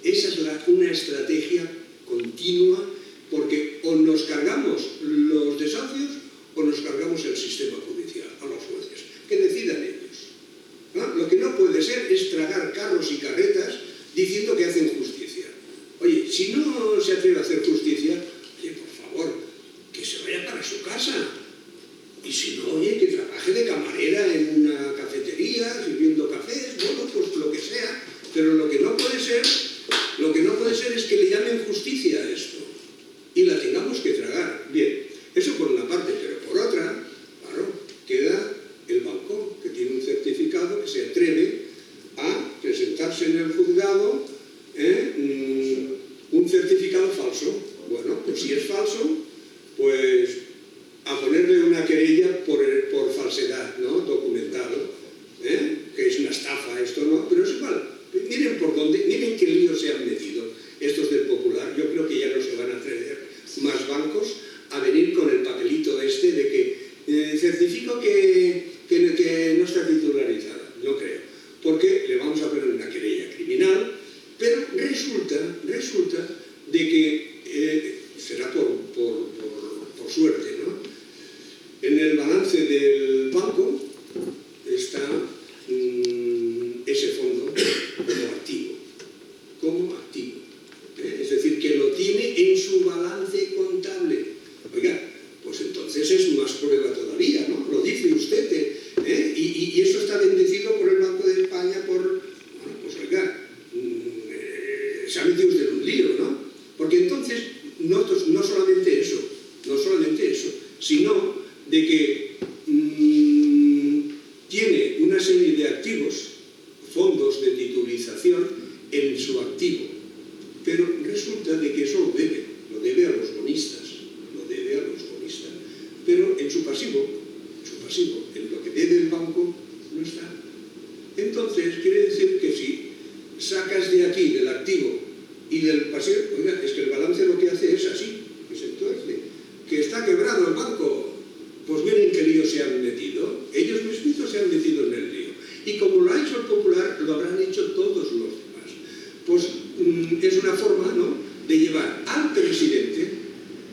Esa es una estrategia continua, porque o nos cargamos los desahucios o nos cargamos el sistema judicial, a los jueces, que decidan ellos. ¿No? Lo que no puede ser es tragar carros y carretas diciendo que hacen justicia. Oye, si no se atreve a hacer justicia, oye, por favor, que se vaya para su casa. Y si no, oye, que trabaje de camarera en una cafetería, sirviendo cafés, bueno, pues lo que sea. Pero lo que no puede ser es que le llamen justicia a esto. Y la tengamos que tragar. Bien, eso por una parte, pero por otra, claro, queda el banco, que tiene un certificado, que se atreve a presentarse en el juzgado un certificado falso. Bueno, pues si es falso, pues a ponerle una querella por falsedad, ¿no? Documentado, que es una estafa esto, ¿no? Pero es igual. Miren por dónde, miren qué lío se han metido estos del Popular. Yo creo que ya no se van a atrever más bancos a venir con el papelito este de que certifico que no está titularizada. No creo. Porque le vamos a poner una querella criminal, pero resulta de que será por suerte, ¿no? En el balance del banco está ese fondo como activo. Es decir, que lo tiene en su balance contable. Oiga, pues entonces es más prueba todavía, ¿no? Lo dice usted, y eso está bendecido por el Banco de España, bueno, pues oiga, se ha metido usted en un lío, ¿no? Porque entonces, no solamente eso, sino de que tiene una serie de activos, fondos de titulización en su activo, pero resulta de que eso lo debe a los bonistas, pero en su pasivo, en lo que debe el banco, no está. Entonces, quiere decir que si sacas de aquí, del activo y del pasivo, oiga, es que el balance lo que hace es así, que se tuerce, que está quebrado el banco. Pues miren qué lío se han metido, ellos mismos se han metido en el lío. Y como lo ha hecho el Popular, lo habrán hecho todos los demás. Pues es una forma, ¿no?, de llevar al presidente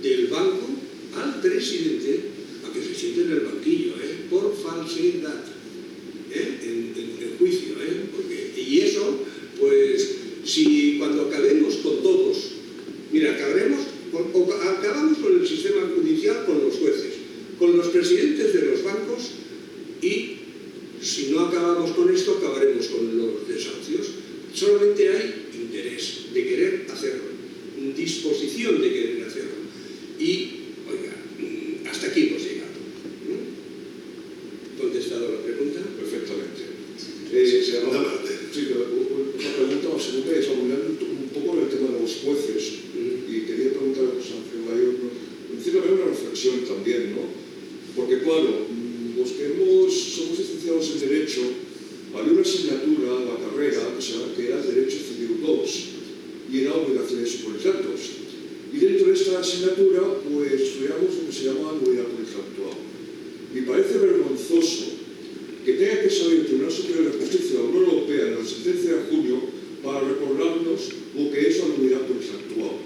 del banco, a que se siente en el banquillo, por falsedad, en juicio, y eso, pues, si cuando acabemos con todos, mira, acabamos con el sistema judicial, con los jueces, con los presidentes de los bancos, y si no acabamos con esto, acabaremos con los desahucios. Solamente hay interés de querer hacerlo, disposición de querer hacerlo. Y, oiga, hasta aquí hemos llegado. ¿Contestado la pregunta? Perfectamente. Segunda parte. Sí, la pregunta más segunda es abundando un poco en el tema de los jueces. Y quería preguntar a José Ángel Mayor, en cierta manera una reflexión también, ¿no? Porque claro, los que somos licenciados en Derecho, había una asignatura, la carrera, que era Derecho Civil 2, y era obligaciones y contratos. Y dentro de esta asignatura, pues estudiamos lo que se llama nulidad contractual. Me parece vergonzoso que tenga que salir el Tribunal Superior de Justicia de la Unión Europea en la sentencia de junio para recordarnos lo que es la nulidad contractual.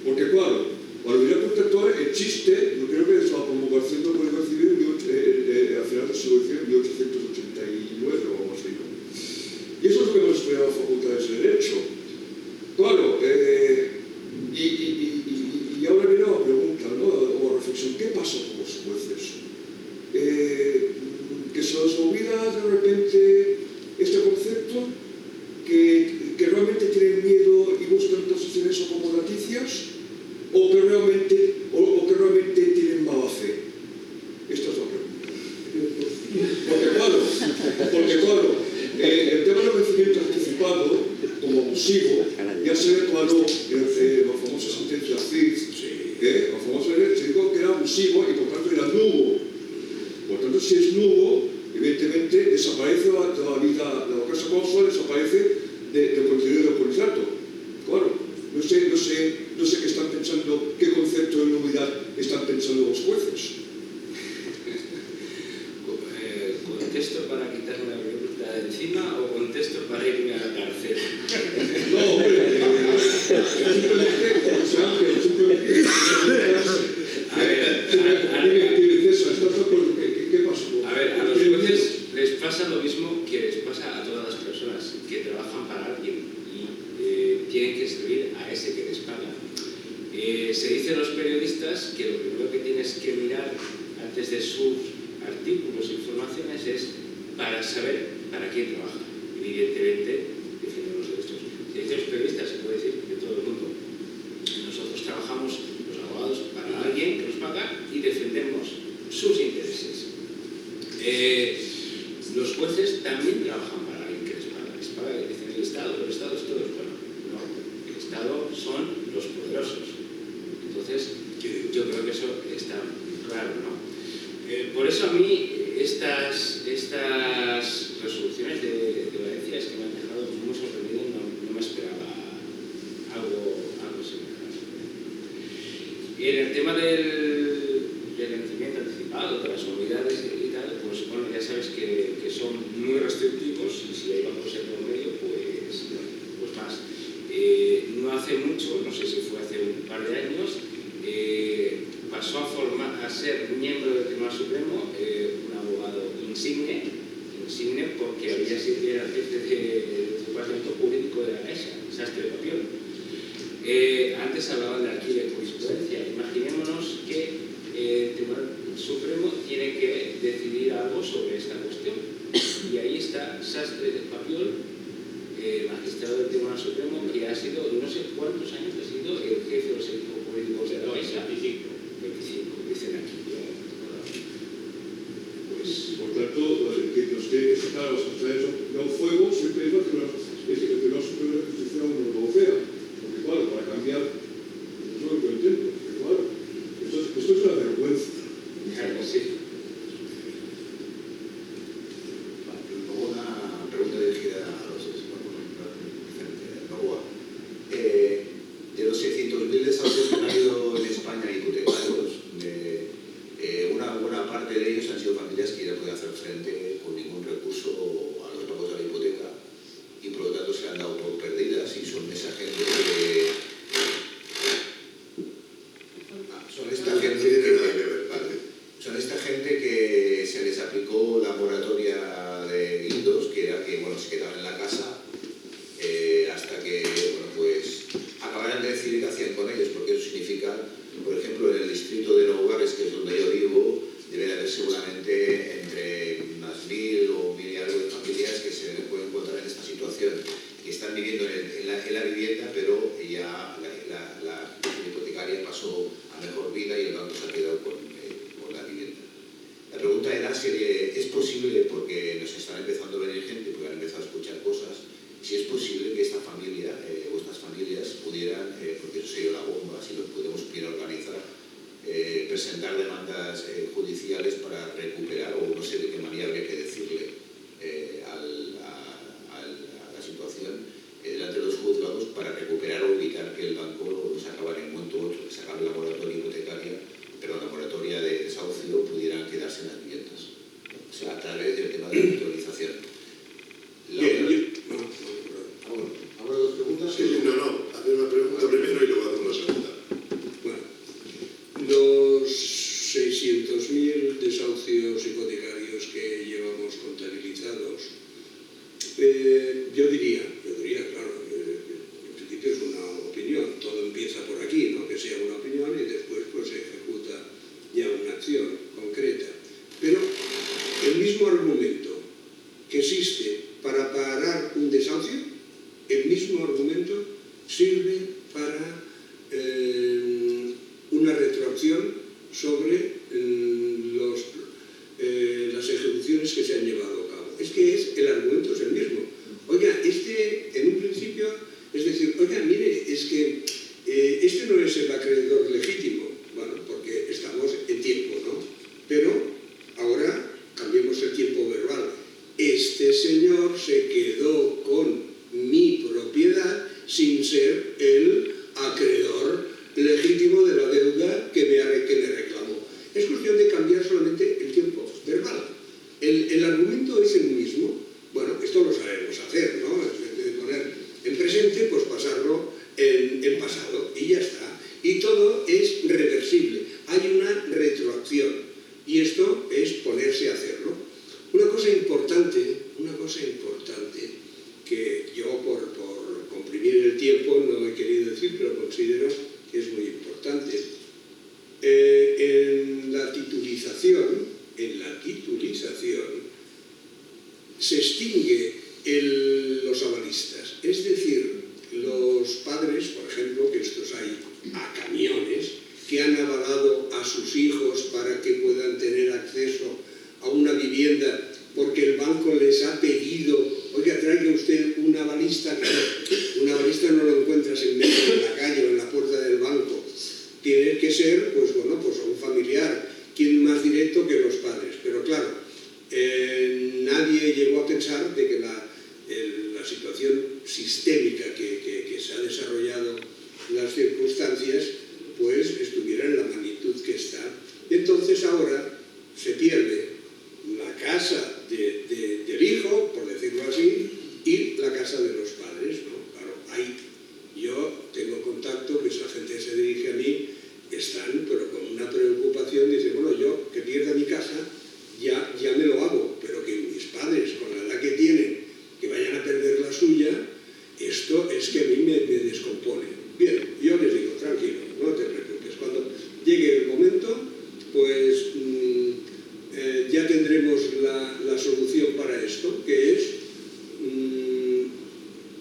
Porque claro, la nulidad contractual existe, yo creo que es la promulgación del Código Civil a finales del siglo XIX, 1889 o algo así, ¿no? Y eso es lo que hemos estudiado en las facultades de Derecho. Claro, y ahora viene la pregunta, ¿no?, o la reflexión, ¿qué pasa con los jueces? Que se les olvida de repente este concepto, que realmente tienen miedo y buscan posiciones acomodaticias, o que realmente tienen mala fe. Esta es la pregunta. Porque claro, el tema del vencimiento anticipado como abusivo ya se declaró en la famosa sentencia CID, la famosa se dijo que era abusivo y por tanto era nulo. Por tanto, si es nulo, evidentemente desaparece la vida, la casa cláusula desaparece del contenido del contrato. Claro, no sé qué están pensando, qué concepto de nulidad están pensando los jueces. ¿Contesto para quitarme la pregunta de encima o contesto para irme a la cárcel? No, hombre, ¿Qué pasó? A ver, a los jueces les pasa lo mismo que les pasa a todas las personas que trabajan para alguien y tienen que servir a ese que les paga. Se dice a los periodistas que lo primero que tienes que mirar antes de sus artículos e informaciones es para saber para quién trabaja. Evidentemente, defienden los derechos. Se dice a los periodistas, se puede decir de todo el mundo. Nosotros trabajamos, los abogados, para alguien que nos paga y defendemos sus intereses. Los jueces también trabajan para alguien que les paga. Les paga, dicen el Estado, los Estados todos. Bueno, no, el Estado son los poderosos. Entonces, yo creo que eso está claro, ¿no? Por eso a mí estas resoluciones de Valencia es que me han dejado muy sorprendido y no me esperaba algo semejante. Y en el tema del vencimiento anticipado, de las unidades y tal, pues bueno, ya sabes que son muy restrictivos y si hay bancos en el medio, pues más. No hace mucho, no sé si fue hace un par de años, pasó a ser miembro del Tribunal Supremo un abogado insigne porque había sido el jefe del Departamento Jurídico de la Caixa, Sastre de Papiol. Antes hablaban de aquí de jurisprudencia. Imaginémonos que el Tribunal Supremo tiene que decidir algo sobre esta cuestión. Y ahí está Sastre de Papiol, magistrado del Tribunal Supremo, que ha sido, no sé cuántos años ha sido el jefe de los servicios jurídicos de la Caixa. 25, dicen aquí. Pues, por tanto, que nos tiene que sacar a los funcionarios de un fuego siempre es el Tribunal Superior de Justicia de la Unión Europea. Porque, claro, para cambiar, eso es lo que yo entiendo. Porque, claro, esto es una vergüenza. Claro, sí. Luego una pregunta dirigida a los Novoa. De los 600.000 desahucios que han habido en España hipotecarios, una buena parte de ellos han sido familias que ya no pueden hacer frente con ningún recurso a los pagos de la hipoteca y por lo tanto se han dado por perdidas y son esa gente que... Son esta gente que se les aplicó la moratoria de guindos, que era que bueno, se quedaban en la casa hasta que bueno, pues acabaran de decidir qué hacían con ellos, porque eso significa, por ejemplo, en el distrito de Nuevo Barres, que es donde yo vivo, debe de haber seguramente entre unas 1.000 o 1.000 y algo de familias que se pueden encontrar en esta situación, que están viviendo en la vivienda, pero ya la hipotecaria pasó a mejor vida y el banco se ha quedado con la vivienda. La pregunta era si es posible, porque nos están empezando a venir gente, porque han empezado a escuchar cosas, si es posible que esta familia o estas familias pudieran, porque eso sería la bomba, si lo pudiera organizar, presentar demandas judiciales para recuperar, o no sé de qué manera habría que decirle a la situación delante de los juzgados para recuperar o evitar que el banco no se acabara en un momento u otro, que se acabe la moratoria hipotecaria, pero la moratoria de desahucio pudieran quedarse en las viviendas. O sea, a través del tema de la mutualización. ¿Habrá dos preguntas? Sí, no, hacer una pregunta primero y luego hacer una segunda. Bueno, los 600.000 desahucios hipotecarios que llevamos contabilizados, yo diría, claro, en principio es una opinión, todo empieza por aquí, ¿no? Que sea una opinión y después pues se ejecuta ya una acción concreta. Pero el mismo argumento que existe para parar un desahucio, el mismo argumento sirve para una retroacción sobre las ejecuciones que se han llevado a cabo. Es que el argumento es el mismo. Oiga, en un principio, es decir, oiga, mire, es que este no es el acreedor legítimo, bueno, porque estamos en tiempo, ¿no? Pero ahora cambiemos el tiempo verbal. Este señor se quedó con mi propiedad sin ser el acreedor legítimo de la deuda que me reclamó. Es cuestión de cambiar solamente el tiempo verbal. El argumento es el mismo. Bueno, esto lo sabemos hacer, ¿no? En vez de poner en presente, pues pasarlo en el tiempo no he querido decir, pero considero que es muy importante. En la titulización se extingue los avalistas, es decir, los padres, por ejemplo, que estos hay a camiones, que han avalado a sus hijos para que puedan tener acceso a una vivienda porque el banco les ha pedido, oiga, traiga usted un avalista, que un avalista no lo encuentras en medio de la calle o en la puerta del banco, tiene que ser, pues bueno, pues un familiar, quien más directo que los padres, pero claro, nadie llegó a pensar de que la situación sistémica que se ha desarrollado en las circunstancias, pues estuviera en la magnitud que está. Entonces ahora se pierde la casa del hijo, por decirlo así, y la casa de los padres, ¿no? Claro, yo tengo contacto, que esa gente se dirige a mí, están, pero con una preocupación, dice, bueno, yo que pierda mi casa, ya me lo hago, pero que mis padres, con la edad que tienen, que vayan a perder la suya, esto es que a mí me descompone. Bien, yo les digo, tranquilo, no te preocupes, cuando llegue el momento, pues ya tendremos la solución para esto, que es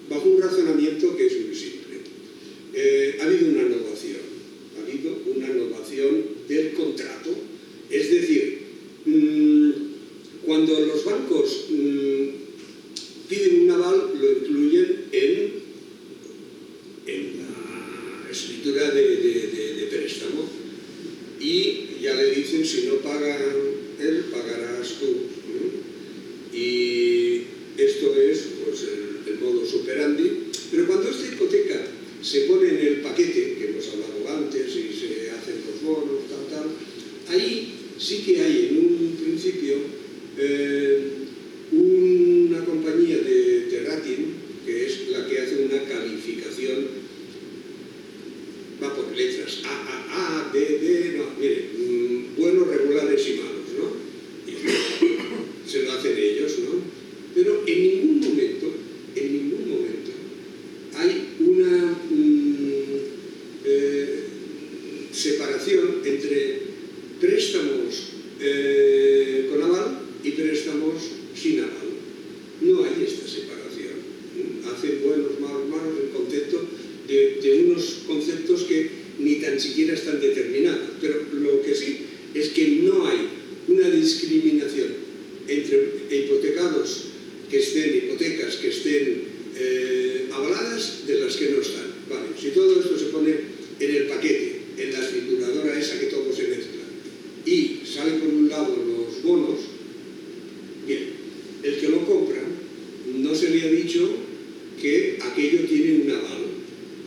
bajo un razonamiento que es muy simple. Ha habido una innovación del contrato, es decir, cuando los bancos piden un aval, lo incluyen en la escritura de préstamo y ya le dicen, si no paga él, pagarás tú, ¿no? Y esto es pues, el modus operandi, pero cuando esta hipoteca se pone en el paquete, que hemos hablado antes, y se hacen los bonos, tal, ahí sí que hay en un principio una compañía de rating, que es la que hace una calificación, va por letras, A, B, no, mire, buenos, regulares y malos, ¿no? Y se lo hacen ellos, ¿no? Pero en ningún momento hay una separación entre préstamos con aval y préstamos sin aval. No hay esta separación. Hacen buenos, malos, el concepto de unos conceptos que ni tan siquiera están determinados. Pero lo que sí es que no hay una discriminación entre hipotecas que estén avaladas de las que no están. Vale, si todo esto se pone en el paquete, en la escrituradora esa que todo se mezcla, y salen por un lado los bonos, bien, el que lo compra no se le ha dicho que aquello tiene un aval.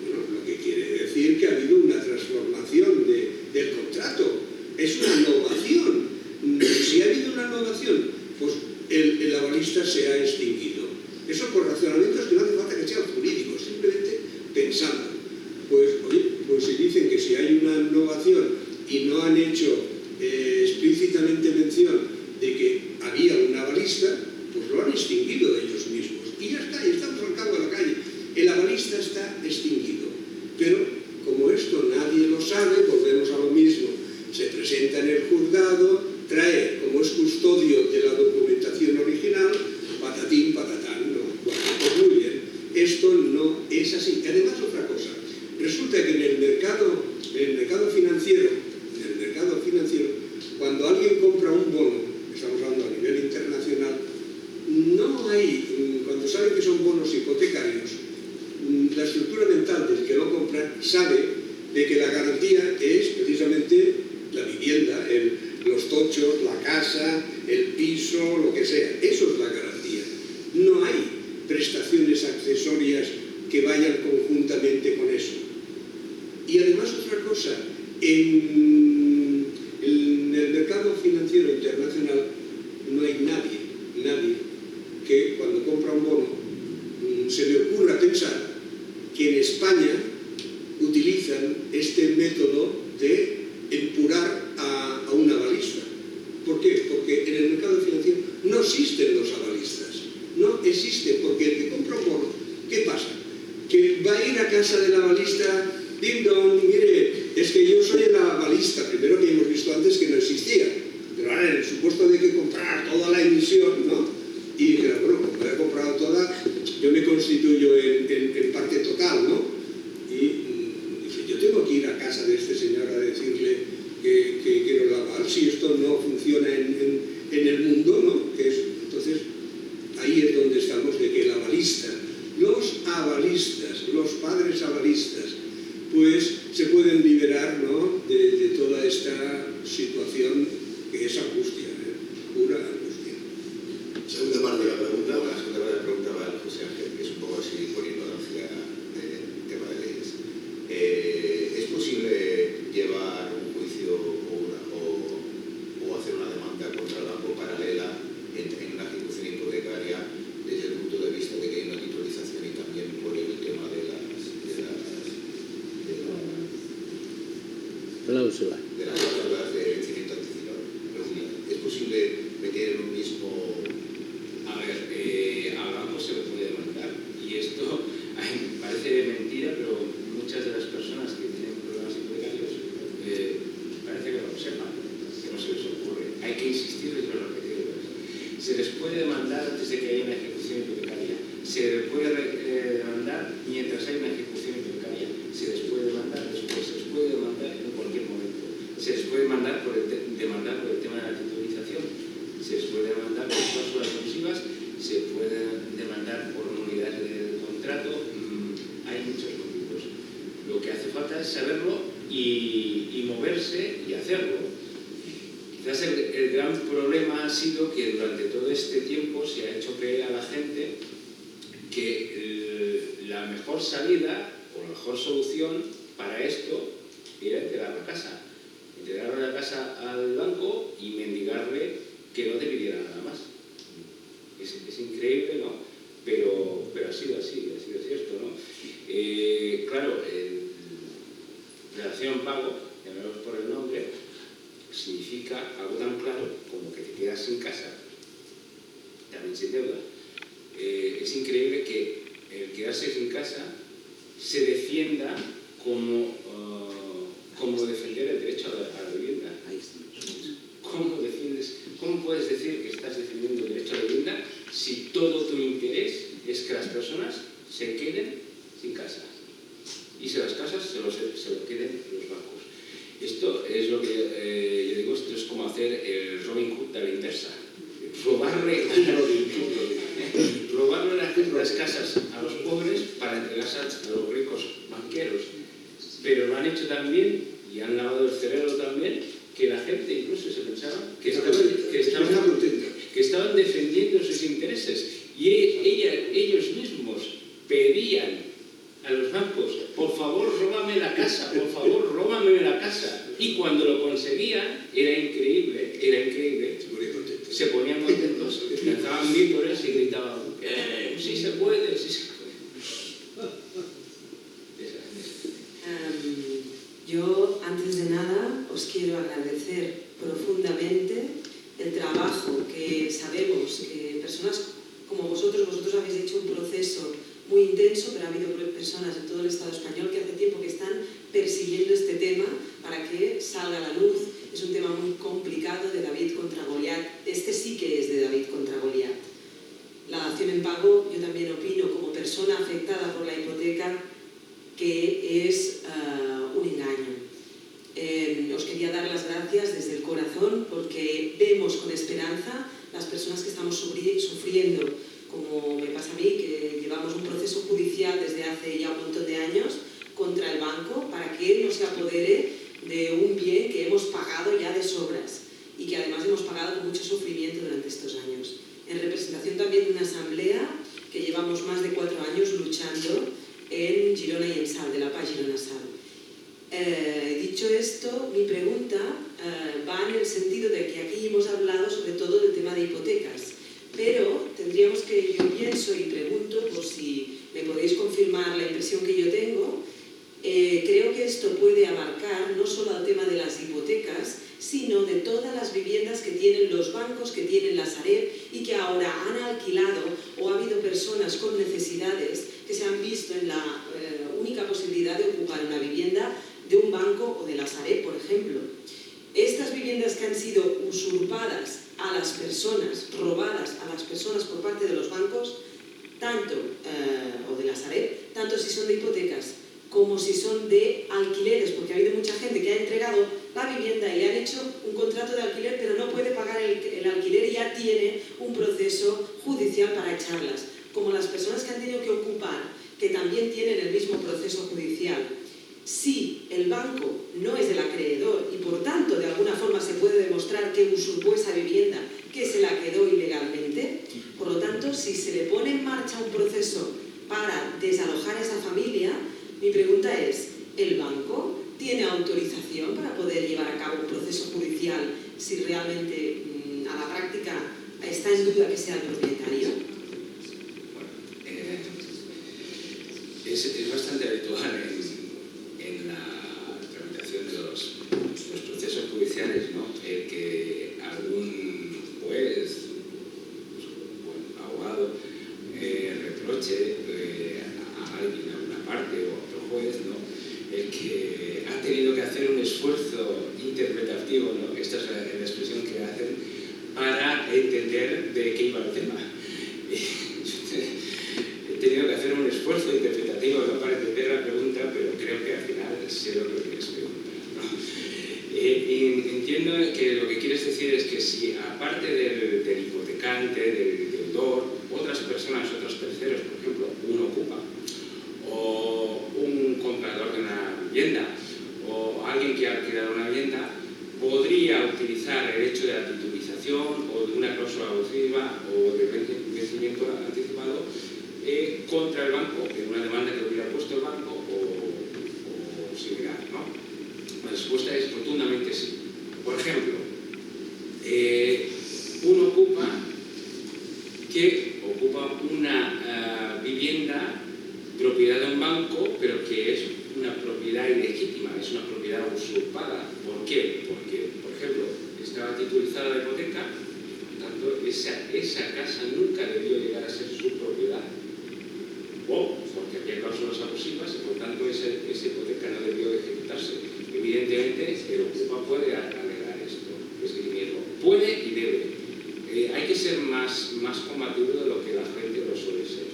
Bueno, lo que quiere decir que ha habido una transformación del contrato, es una innovación. Si ha habido una innovación, pues el avalista se ha extinguido. Eso por razonamientos que no hace falta que sean jurídicos, simplemente pensando. Pues, oye, pues si dicen que si hay una innovación y no han hecho explícitamente mención de que había un avalista, pues lo han extinguido ellos mismos. Y ya está, y estamos al cabo de la calle. El avalista está extinguido. Pero como esto nadie lo sabe, volvemos a lo mismo. Se presenta en el juzgado, trae, como es custodio de la documentación original, patatín, patatán, ¿no? Bueno, pues muy bien, esto no es así. Además, otra cosa, resulta que en el mercado financiero, cuando alguien compra un bono, estamos hablando a nivel internacional, no hay, cuando sabe que son bonos hipotecarios, la estructura mental del que lo compra sabe de que la garantía es precisamente la vivienda, los tochos, la casa, el piso, lo que sea. Eso es la garantía. No hay prestaciones accesorias que vayan conjuntamente con eso. Y además otra cosa, en el mercado financiero internacional no hay nadie que cuando compra un bono se le ocurra pensar que en España utilizan este método de empurar a un avalista. ¿Por qué? Porque en el mercado financiero no existen los avalistas. No existen, porque el que compra un bono, ¿qué pasa? Que va a ir a casa del avalista, ding dong, mire, es que yo soy el avalista, primero que hemos visto antes que no existía, pero ahora en el supuesto de que comprar toda la emisión, ¿no? Y dijera, bueno, como la he comprado toda, yo me constituyo en parte total, ¿no? Y dije, yo tengo que ir a casa de este señor a decirle que quiero el aval, si esto no funciona en el mundo, ¿no? Entonces, ahí es donde estamos, de que el avalista, los avalistas, los padres avalistas, pues se pueden liberar, ¿no? de toda esta situación que es angustia, pura angustia. Segunda parte de la pregunta. La segunda parte de la pregunta va a José Ángel, que es un poco así por ignorancia del tema de leyes. ¿Es posible llevar un juicio o hacer una demanda contra el banco paralela en una ejecución hipotecaria desde el punto de vista de que hay una titulización y también por el tema de las cláusulas de vencimiento anticipado? ¿Es posible meter en un mismo? A ver, al banco se le puede demandar, y esto parece mentira, pero muchas de las personas que tienen problemas hipotecarios parece que no lo sepan, que no se les ocurre. Hay que insistirles en los objetivos. Se les puede demandar antes de que haya una ejecución hipotecaria, se les puede demandar mientras hay una ejecución hipotecaria, se les puede demandar después, se les puede demandar en cualquier momento, se les puede demandar por el tema de la titulización, se les puede demandar por cláusulas abusivas, se puede demandar por nulidades del contrato. Hay muchos motivos. Lo que hace falta es saberlo y moverse y hacerlo. Quizás el gran problema ha sido que durante todo este tiempo se ha hecho creer a la gente que la mejor salida o la mejor solución para esto era entregar la casa. Entregarle la casa al banco y mendigarle que no te pidiera nada más. Es increíble, ¿no? Pero ha sido así, ha sido cierto, ¿no? Claro, relación pago, llamémoslo por el nombre, significa algo tan claro como que te quedas sin casa, también sin deuda. Es increíble que el quedarse sin casa se defienda como defender el derecho a la vivienda. ¿Cómo puedes decir que estás defendiendo el derecho a la vivienda si todo tu interés es que las personas se queden sin casa? Y si las casas se lo queden los bancos. Esto es lo que yo digo, esto es como hacer el Robin Hood de la inversa. Robarle las casas a los pobres para entregarse a los ricos banqueros. Pero lo han hecho también, y han lavado el cerebro también, que la gente incluso se pensaba que estaban defendiendo sus intereses. Y ellos mismos pedían a los bancos, por favor, róbame la casa, por favor, róbame la casa. Y cuando lo conseguían, era increíble, se ponían contentos, lanzaban vítores y gritaban, sí se puede, sí se puede. Yo, antes de nada, os quiero agradecer profundamente el trabajo que sabemos que personas como vosotros habéis hecho un proceso muy intenso, pero ha habido personas en todo el Estado español que hace tiempo que están persiguiendo este tema para que salga a la luz. Es un tema muy complicado, de David contra Goliat. Este sí que es de David contra Goliat. La dación en pago, yo también opino, como persona afectada por la hipoteca, que es un engaño. Os quería dar las gracias desde el corazón porque vemos con esperanza las personas que estamos sufriendo, como me pasa a mí, que llevamos un proceso judicial desde hace ya un montón de años contra el banco para que él no se apodere de un bien que hemos pagado ya de sobras y que además hemos pagado con mucho sufrimiento durante estos años. En representación también de una asamblea que llevamos más de 4 años luchando en Girona y en Sal, de la PA Girona Sal. Dicho esto, mi pregunta va en el sentido de que aquí hemos hablado sobre todo del tema de hipotecas, pero tendríamos que, yo pienso y pregunto por si me podéis confirmar la impresión que yo tengo, creo que esto puede abarcar no solo el tema de las hipotecas, sino de todas las viviendas que tienen los bancos, que tienen la Sareb y que ahora han alquilado o ha habido personas con necesidades que se han visto en la única posibilidad de ocupar una vivienda de un banco o de la Sareb, por ejemplo. Estas viviendas que han sido usurpadas a las personas, robadas a las personas por parte de los bancos, tanto, o de la Sareb, tanto si son de hipotecas como si son de alquileres, porque ha habido mucha gente que ha entregado la vivienda y le han hecho un contrato de alquiler, pero no puede pagar el alquiler y ya tiene un proceso judicial para echarlas. Como las personas que han tenido que ocupar, que también tienen el mismo proceso judicial. Si el banco no es el acreedor y por tanto de alguna forma se puede demostrar que usurpó esa vivienda, que se la quedó ilegalmente, por lo tanto, si se le pone en marcha un proceso para desalojar a esa familia, mi pregunta es, ¿el banco tiene autorización para poder llevar a cabo un proceso judicial si realmente a la práctica está en duda que sea el propietario? Es bastante habitual en la tramitación de los procesos judiciales, ¿no? El que algún juez o abogado reproche a alguien, a una parte o a otro juez, ¿no? El que ha tenido que hacer un esfuerzo interpretativo, ¿no? Esta es la expresión que hacen, para entender de qué iba el tema. He tenido que hacer un esfuerzo interpretativo, ¿no? Para entender la pregunta, pero creo que al final sé lo que quieres preguntar, ¿no? Entiendo que lo que quieres decir es que si aparte del hipotecante, del deudor, otras personas, otros terceros, por ejemplo, un ocupa, o un comprador de una vivienda, o alguien que ha alquilado una vivienda, podría utilizar el hecho de la titulización o de una cláusula abusiva o de vencimiento anticipado contra el banco, en una demanda que hubiera puesto el banco o similar, ¿no? La respuesta es rotundamente sí. Por ejemplo, un ocupa que ocupa una vivienda propiedad de un banco, pero que es una propiedad ilegítima, es una propiedad usurpada. ¿Por qué? Porque, por ejemplo, estaba titulizada la hipoteca, por tanto, esa casa nunca debió llegar a ser su propiedad. O porque había cláusulas abusivas y por tanto esa hipoteca no debió ejecutarse. Evidentemente, el ocupa puede alegar esto, este dinero. Puede y debe. Hay que ser más combativo de lo que la gente lo suele ser.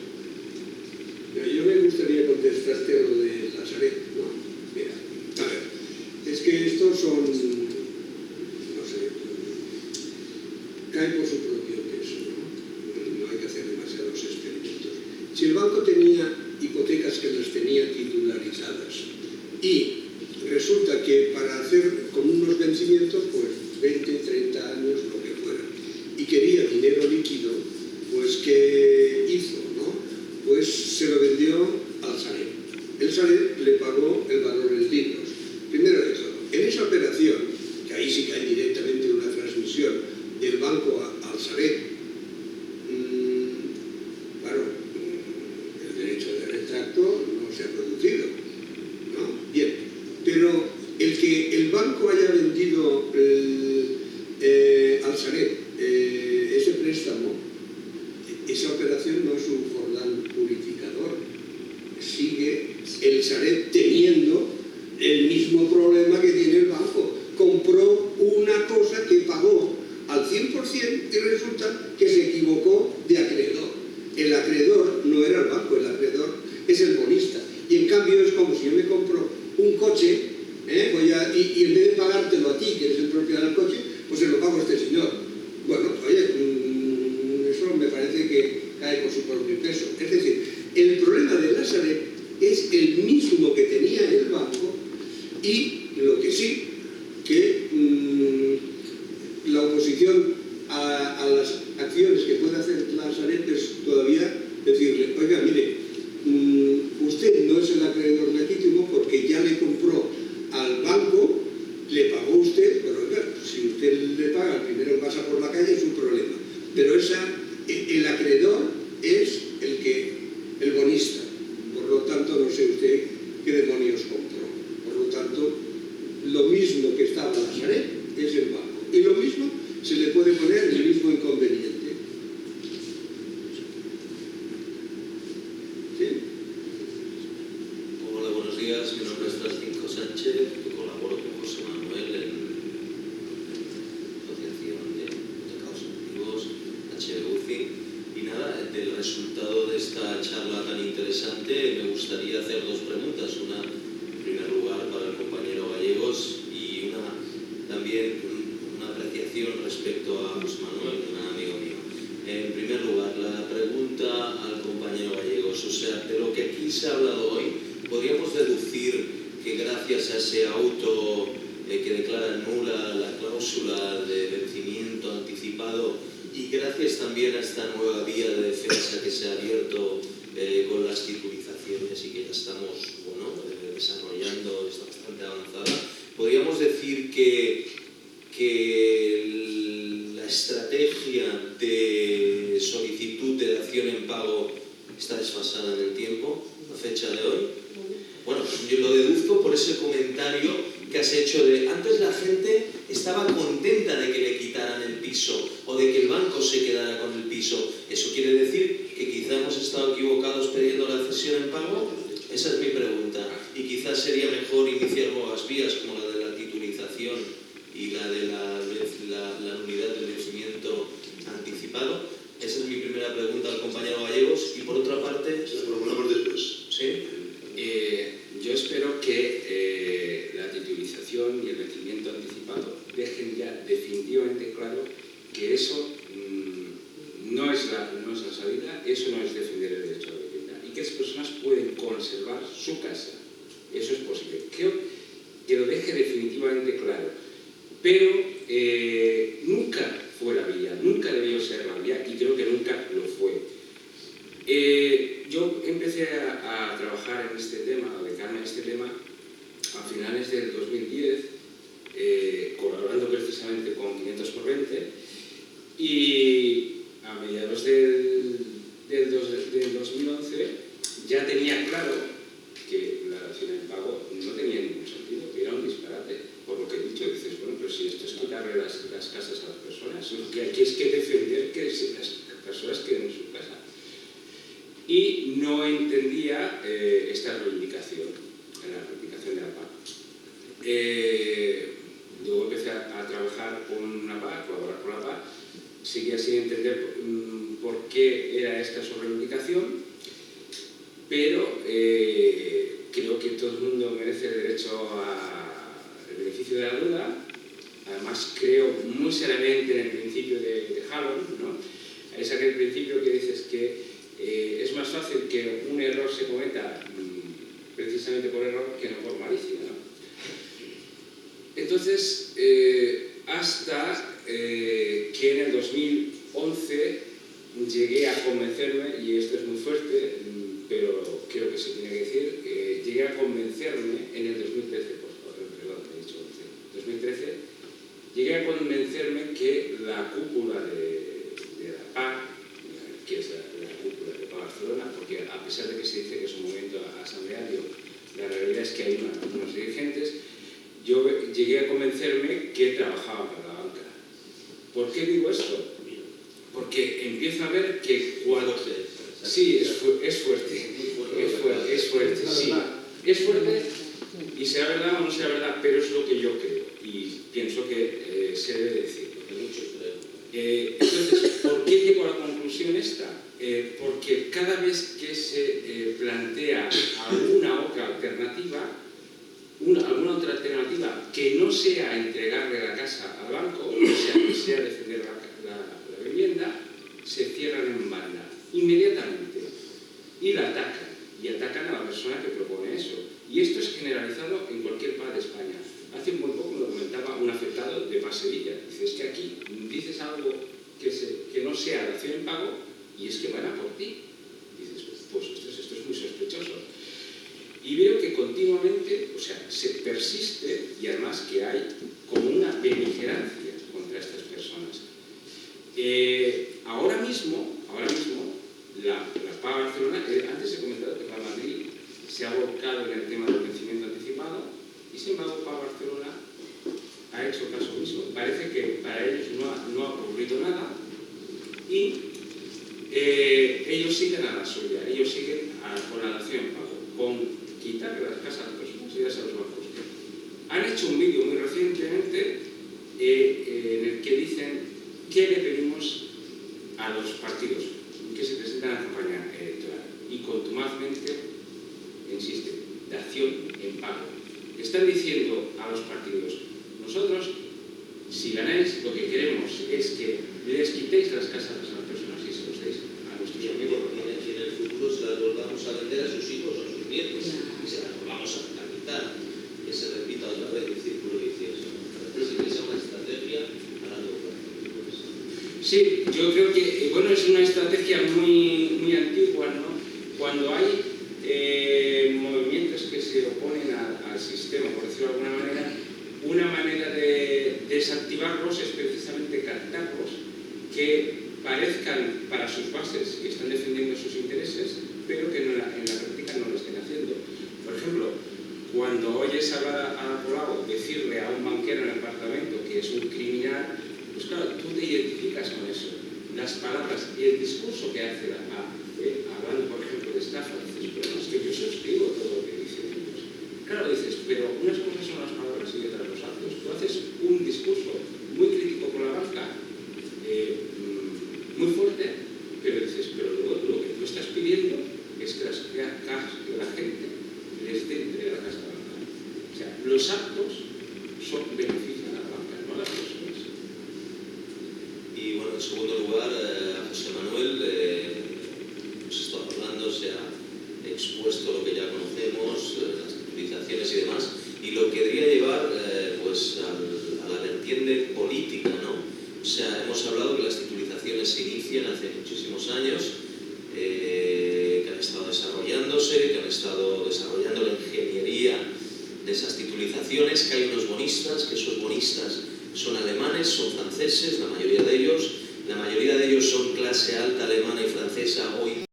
Yo me gustaría contestarte a lo de la Sareb, ¿no? Mira, a ver, es que estos son, no sé, caen por su propio peso, ¿no? No hay que hacer demasiados experimentos. Si el banco tenía hipotecas que las tenía titularizadas y resulta que para hacer con unos vencimientos, pues 20, 30 años, lo que fuera, y quería dinero líquido, pues ¿qué hizo, no? Pues se lo vendió al Sareb. El Sareb le pagó el valor en libros. Primero de todo, en esa operación, que ahí sí que hay directamente una transmisión del banco al Sareb, claro, el derecho de retracto no se ha producido, ¿no? Bien, pero el que el banco haya vendido al Sareb ese préstamo, esa operación no es un cordón purificador. Sigue el Sareb teniendo el mismo problema que tiene el banco. Compró una cosa que pagó al 100% y resulta que se equivocó de acreedor. El acreedor no era el banco, el acreedor es el bonista. Y en cambio es como si yo me compro un coche, y en vez de pagártelo a ti, que eres el propietario del coche, pues se lo pago a este señor. Bueno, oye, eso me parece que cae por su propio peso. Es decir, el problema de la Sareb es el mismo que tenía el banco y lo que sí, que la oposición a las acciones que puede hacer la Sareb es todavía decirle, oiga, mire, usted no es el acreedor legítimo porque ya le compró al banco, le pagó usted, pero oiga, si usted le paga, primero pasa por la calle, es un problema. Pero el acreedor es el bonista. Por lo tanto, no sé usted Sánchez, que colaboro con José Manuel en la Asociación de Hipotecados Activos, HBUCI. Y nada, del resultado de esta charla tan interesante me gustaría hacer dos preguntas. Una, en primer lugar, para el compañero Gallegos y una también una apreciación respecto a José Manuel, un amigo mío. En primer lugar, la pregunta al compañero Gallegos. O sea, de lo que aquí se ha hablado hoy, podríamos deducir que gracias a ese auto que declara nula la cláusula de vencimiento anticipado y gracias también a esta nueva vía de defensa que se ha abierto con las titulizaciones y que ya estamos desarrollando, está bastante avanzada, podríamos decir que la estrategia de solicitud de dación en pago está desfasada en el tiempo, a fecha de hoy. Bueno, yo lo deduzco por ese comentario que has hecho de antes la gente estaba contenta de que le quitaran el piso o de que el banco se quedara con el piso. ¿Eso quiere decir que quizá hemos estado equivocados pidiendo la cesión en pago? Esa es mi pregunta. Y quizás sería mejor iniciar nuevas vías como la de la titulización y la de la unidad de vencimiento anticipado. Esa es mi primera pregunta al compañero Gallegos. Y por otra parte... Se formulamos después. ¿Sí? Yo espero que la titulización y el vencimiento anticipado dejen ya definitivamente claro que eso no es la salida, eso no es defender el derecho a la vivienda y que las personas pueden conservar su casa. Eso es posible. Creo que lo deje definitivamente claro. Pero nunca fue la vía, nunca debió ser la vía y creo que nunca lo fue. Yo empecé a trabajar en este tema, a dedicarme a este tema a finales del 2010, colaborando precisamente con 500 por 20 y a mediados del 2011 ya tenía claro que la dación en pago no tenía ningún sentido, que era un disparate. Por lo que he dicho, dices, bueno, pero si esto es quitarle las casas a las personas, lo que hay es que defender que las personas queden en su casa. Y no entendía esta reivindicación, la reivindicación de la PA. Luego empecé a trabajar con la PA, a colaborar con la PA, seguía sin entender por qué era esta su reivindicación, pero creo que todo el mundo merece el derecho al beneficio de la duda. Además, creo muy seriamente en el principio de Hallon, ¿no? Es aquel principio que dices que es más fácil que un error se cometa precisamente por error que no por malicia, ¿no? Entonces, hasta que en el 2011 llegué a convencerme, y esto es muy fuerte, pero creo que se tiene que decir, llegué a convencerme en el 2013, perdón, he dicho 2013, llegué a convencerme que la cúpula de la PA, que es la cúpula de PA Barcelona, porque a pesar de que se dice que es un movimiento asambleario, la realidad es que hay unos dirigentes, yo llegué a convencerme que trabajaba para la banca. ¿Por qué digo esto? Porque empiezo a ver que cuando... Sí, es fuerte. Es fuerte, sí. Es fuerte y será verdad o no será verdad, pero es lo que yo creo y pienso que se debe decir. Entonces, ¿por qué llego a la conclusión esta? Porque cada vez que se plantea alguna otra alternativa, alguna otra alternativa que no sea entregarle la casa al banco, que sea defender la vivienda, se cierran en banda inmediatamente y la atacan, y atacan a la persona que propone eso. Y esto es generalizado en cualquier PA de España. Hace muy poco me lo comentaba un afectado de PA Sevilla. Dice, es que aquí dices algo que no sea dación en pago y es que van a por ti. Dices, pues esto es muy sospechoso. Y veo que continuamente, o sea, se persiste y además que hay como una beligerancia contra estas personas. Ahora mismo, la PA Barcelona, antes he comentado que PA Madrid se ha volcado en el tema del vencimiento anticipado y sin embargo PA Barcelona ha hecho caso mismo. Parece que para ellos no ha ocurrido nada y ellos siguen a la suya, ellos siguen con la dación en pago, con quitarle las casas a las personas y darse a los bancos. han hecho un vídeo muy recientemente en el que dicen qué le pedimos a los partidos que se presentan a la campaña electoral. Y contumazmente, insisten, dación en pago. Están diciendo a los partidos, nosotros, si ganáis, lo que queremos es que les quitéis las casas a las personas y se los deis a nuestros amigos. Y en el futuro se las volvamos a vender a sus hijos o a sus nietos y se las volvamos a quitar, que se repita otra vez el círculo vicioso. Parece que sea una estrategia a largo plazo. Sí, yo creo que bueno, es una estrategia muy, muy antigua, ¿no? Cuando hay movimientos que se oponen al sistema, por decirlo de alguna manera, una manera de desactivarlos es precisamente captarlos, que parezcan para sus bases que están defendiendo sus intereses, pero que en la práctica no lo estén haciendo. Por ejemplo, cuando oyes hablar a Colau decirle a un banquero en el apartamento que es un criminal, pues claro, tú te identificas con eso. Las palabras y el discurso que hace hablando, por ejemplo, de estafa, dices, pero no, es que yo suscribo todo lo que dicen ellos. Claro, dices, pero unas cosas son las palabras y otras los actos. Tú haces un discurso muy crítico con la banca, muy fuerte, pero dices, pero luego lo que tú estás pidiendo es que la gente les dé la casa a la banca. O sea, los actos benefician a la banca, no a las personas. Y bueno, en segundo lugar, a José Manuel, hemos estado hablando, se ha expuesto lo que ya conocemos, las titulizaciones y demás, y lo querría llevar pues a la vertiente política, ¿no? O sea, hemos hablado que las titulizaciones se inician hace muchísimos años, que han estado desarrollándose, que han estado desarrollando la ingeniería de esas titulizaciones, que hay unos bonistas, que esos bonistas son alemanes, son franceses, la mayoría de ellos son clase alta alemana y francesa hoy